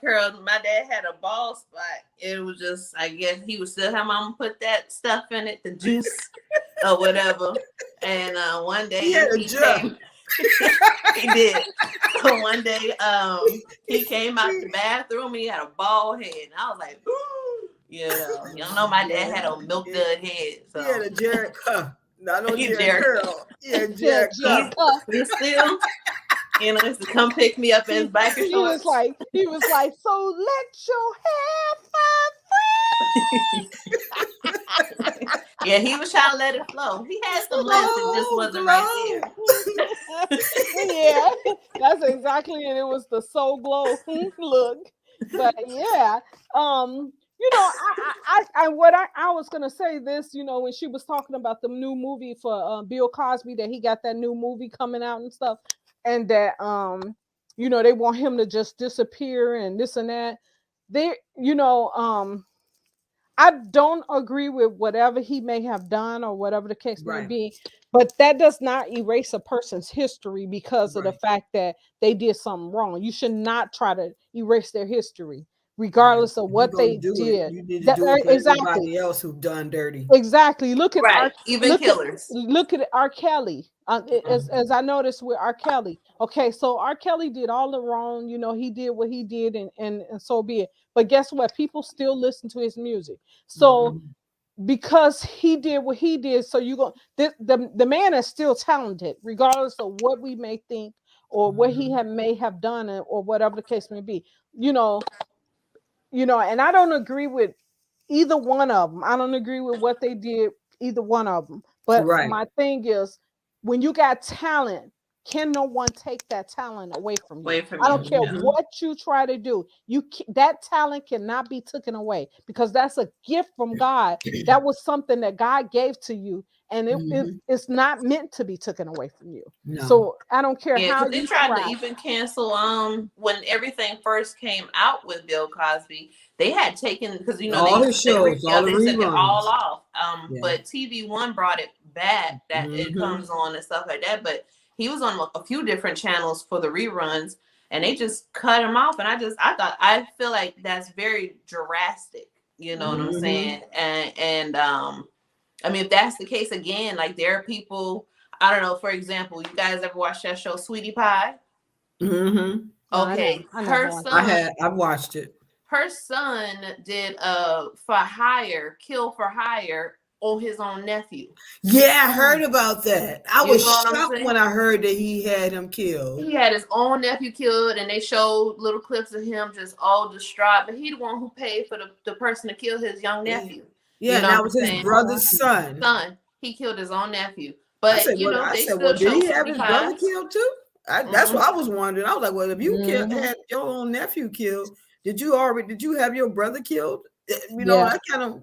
curl. My dad had a bald spot. It was just, I guess he would still have mama put that stuff in it, the juice or whatever. And one day had a he jug. came. He did. So one day he came out the bathroom and he had a bald head. And I was like, ooh, you know my dad had a milk dud head. So he had a Jared not no Jared Jared curl. Yeah, Jared he still, it's to come pick me up in his biker shorts. He was like, so let your hair fly. Yeah, he was trying to let it flow. He had some length, it just wasn't right there. Yeah, that's exactly it. It was the soul glow look. But yeah, I was gonna say this, when she was talking about the new movie for Bill Cosby, that he got that new movie coming out and stuff, and that they want him to just disappear and this and that. I don't agree with whatever he may have done or whatever the case may be, but that does not erase a person's history because of the fact that they did something wrong. You should not try to erase their history, regardless of what they did. You need to do it for everybody else who've done dirty. Exactly. Look at killers. Look at R. Kelly. As I noticed with R. Kelly. Okay, so R. Kelly did all the wrong. He did what he did, and so be it. But guess what? People still listen to his music. So because he did what he did, so the man is still talented, regardless of what we may think or what he may have done or whatever the case may be. And I don't agree with either one of them. I don't agree with what they did, either one of them. But my thing is, when you got talent, can no one take that talent away from you? I don't care what you try to do. That talent cannot be taken away because that's a gift from God. That was something that God gave to you, and it's not meant to be taken away from you. No. So I don't care how you tried to even cancel. When everything first came out with Bill Cosby, they had taken because all his shows, all the reruns, all off. But TV One brought it back that it comes on and stuff like that, but. He was on a few different channels for the reruns, and they just cut him off. And I feel like that's very drastic. You know what I'm saying? And I mean, if that's the case again, like there are people. I don't know. For example, you guys ever watched that show Sweetie Pie? Mm-hmm. Okay, her son. I watched it. Her son did kill for hire. On his own nephew. Yeah, I heard about that. I was shocked when I heard that he had him killed. He had his own nephew killed, and they showed little clips of him just all distraught. But he the one who paid for the person to kill his young nephew. Yeah, and that was his brother's son. He killed his own nephew. But I said, did he have his brother killed too? That's what I was wondering. I was like, well, if you had your own nephew killed, did you have your brother killed? I kind of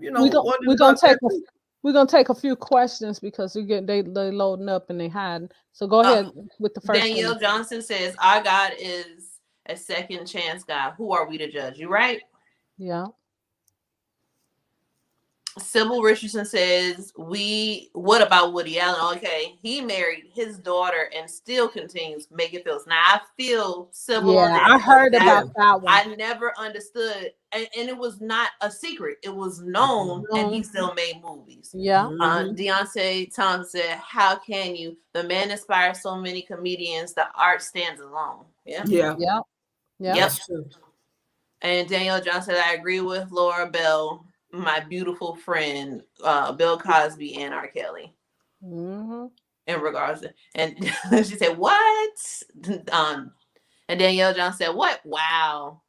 We're gonna take a few questions because they loading up and they hiding. So go ahead with the first. Danielle one. Johnson says, "Our God is a second chance God. Who are we to judge? You right?" Yeah. Sybil Richardson says, what about Woody Allen? Okay, he married his daughter and still continues making films. Now I feel Sybil on that. I heard about that one. I never understood, and it was not a secret. It was known, and he still made movies. Yeah. Deontay Thompson said, "How can you? The man inspires so many comedians. The art stands alone." Yeah. Yep. That's true. And Danielle Johnson said, "I agree with Laura Bell. My beautiful friend, Bill Cosby and R. Kelly." In regards to, and she said, "What?" And Danielle Johnson said, "What? Wow."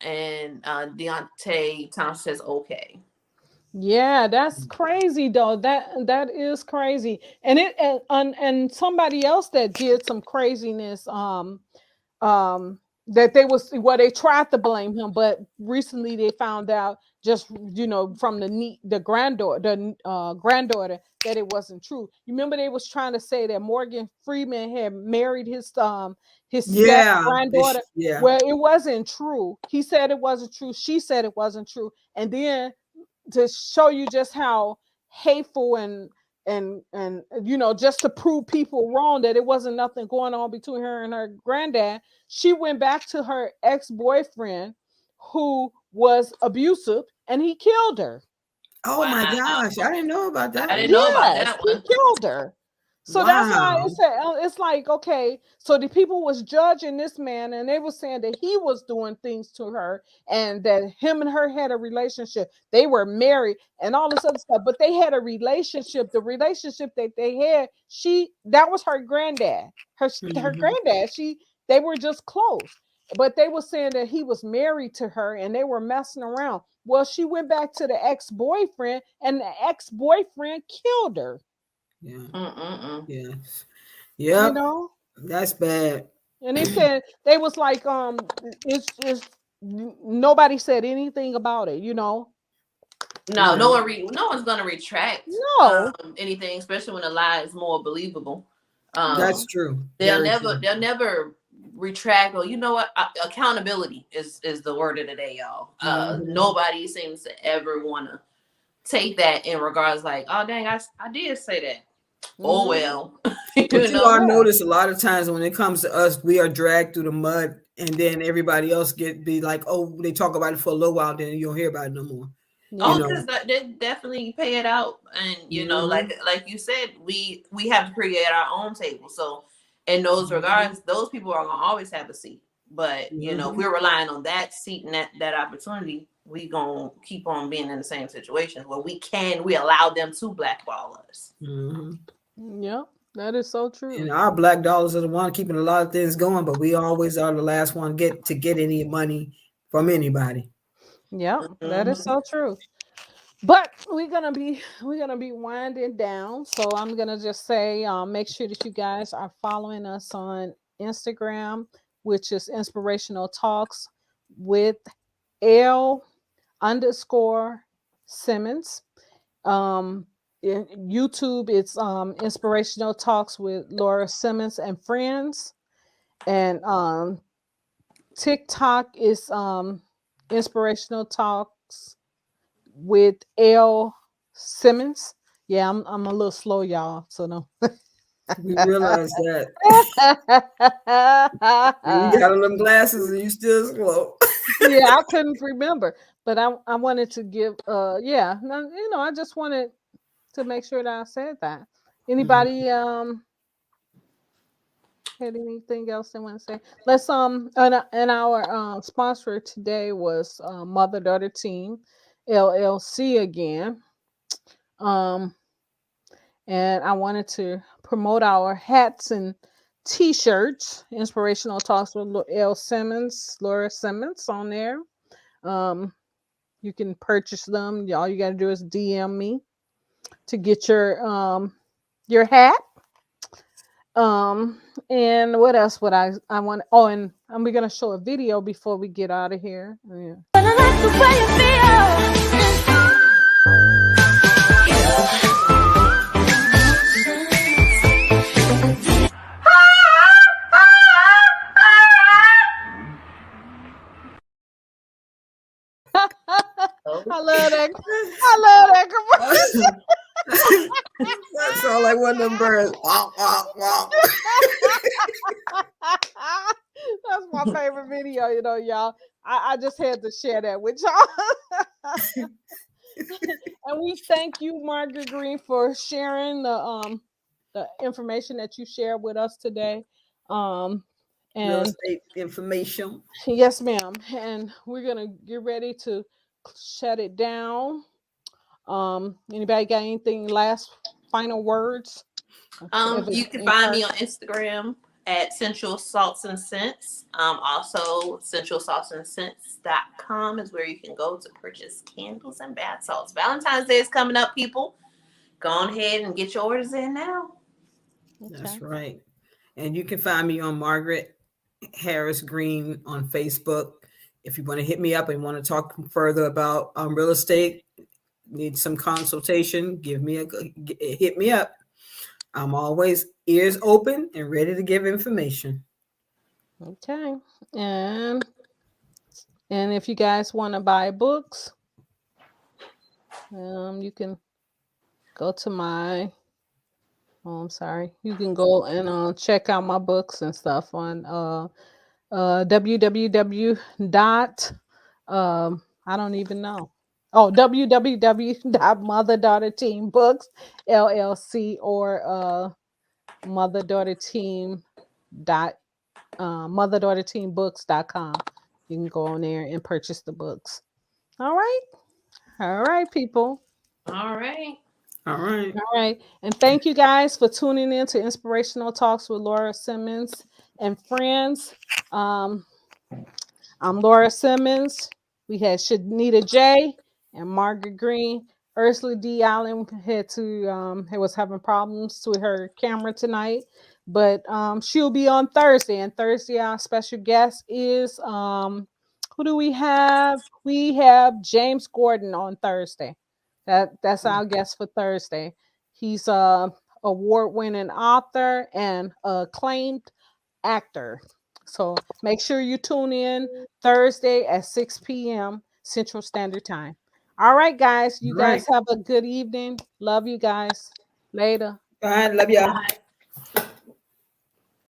And Deontay Thompson says, "Okay." Yeah, that's crazy though. That is crazy. And somebody else that did some craziness. That they tried to blame him, but recently they found out just from the granddaughter that it wasn't true. You remember they was trying to say that Morgan Freeman had married his granddaughter. Well, it wasn't true. He said it wasn't true. She said it wasn't true. And then to show you just how hateful and and just to prove people wrong that it wasn't nothing going on between her and her granddad, she went back to her ex-boyfriend who was abusive, and he killed her. Oh my gosh, I didn't know about that. I didn't know about that one. He killed her. So that's why it's like, okay, so the people was judging this man, and they were saying that he was doing things to her, and that him and her had a relationship. They were married and all this other stuff, but they had a relationship. The relationship that they had, that was her granddad. Her granddad, they were just close. But they were saying that he was married to her and they were messing around. Well, she went back to the ex-boyfriend, and the ex-boyfriend killed her. Yeah. Yes. Yeah. That's bad. And they said they was like, it's nobody said anything about it, No one's gonna retract anything, especially when a lie is more believable. That's true. They'll never retract, or what, accountability is the word of the day, y'all. Nobody seems to ever want to take that in regards, like, oh dang, I did say that. Oh well. But I notice a lot of times when it comes to us, we are dragged through the mud, and then everybody else be like, oh, they talk about it for a little while, then you don't hear about it no more. Because they definitely pay it out, and like you said, we have to create our own table. So in those regards, those people are gonna always have a seat. But if we're relying on that seat and that opportunity, we gonna keep on being in the same situation where we allow them to blackball us. Yep, that is so true. And our black dollars are the one keeping a lot of things going, but we always are the last one to get any money from anybody. Yep, that is so true. But we're gonna be winding down, so I'm gonna just say, make sure that you guys are following us on Instagram, which is Inspirational Talks with L_Simmons. YouTube, it's Inspirational Talks with Laura Simmons and Friends, and TikTok is Inspirational Talks with L. Simmons. Yeah, I'm a little slow, y'all. So no. We realize that. You got on them glasses and you still slow. Yeah, I couldn't remember, but I wanted to give I just wanted to make sure that I said that. Anybody had anything else they want to say? Let's and our sponsor today was Mother Daughter Team LLC again. And I wanted to promote our hats and t-shirts, Inspirational Talks with Laura Simmons on there. You can purchase them. All you got to do is DM me to get your hat. And what else would I want? Oh, and we're gonna show a video before we get out of here. Yeah. I love that commercial. That sounds like one of them birds. Walk, walk, walk. That's my favorite video, y'all. I just had to share that with y'all. And we thank you, Margaret Green, for sharing the information that you shared with us today. And real estate information. Yes, ma'am. And we're gonna get ready to shut it down. Anybody got anything final words? You can find me on Instagram at Central Salts and Scents. Also centralsaltsandscents.com is where you can go to purchase candles and bath salts. Valentine's Day is coming up, people. Go on ahead and get your orders in now. Okay. That's right. And you can find me on Margaret Harris Green on Facebook. If you want to hit me up and want to talk further about real estate, need some consultation, hit me up. I'm always ears open and ready to give information. Okay. And if you guys want to buy books, you can go to my Oh, I'm sorry. You can go and check out my books and stuff on www dot I don't even know. Oh, www.mother-daughter-team-books LLC or mother-daughter-team dot mother-daughter-team-books.com. You can go on there and purchase the books. All right. All right, people. All right. All right. All right. And thank you guys for tuning in to Inspirational Talks with Laura Simmons and friends. Um, I'm Laura Simmons. We had Shanita J and Margaret Green. Ursula D. Allen was having problems with her camera tonight, but she'll be on Thursday. And Thursday, our special guest is who do we have? We have James Gordon on Thursday. That's our guest for Thursday. He's a award-winning author and acclaimed actor. So make sure you tune in Thursday at 6 p.m. Central Standard Time. All right, guys. You All right. guys have a good evening. Love you guys. Later. Bye. Love y'all. Bye.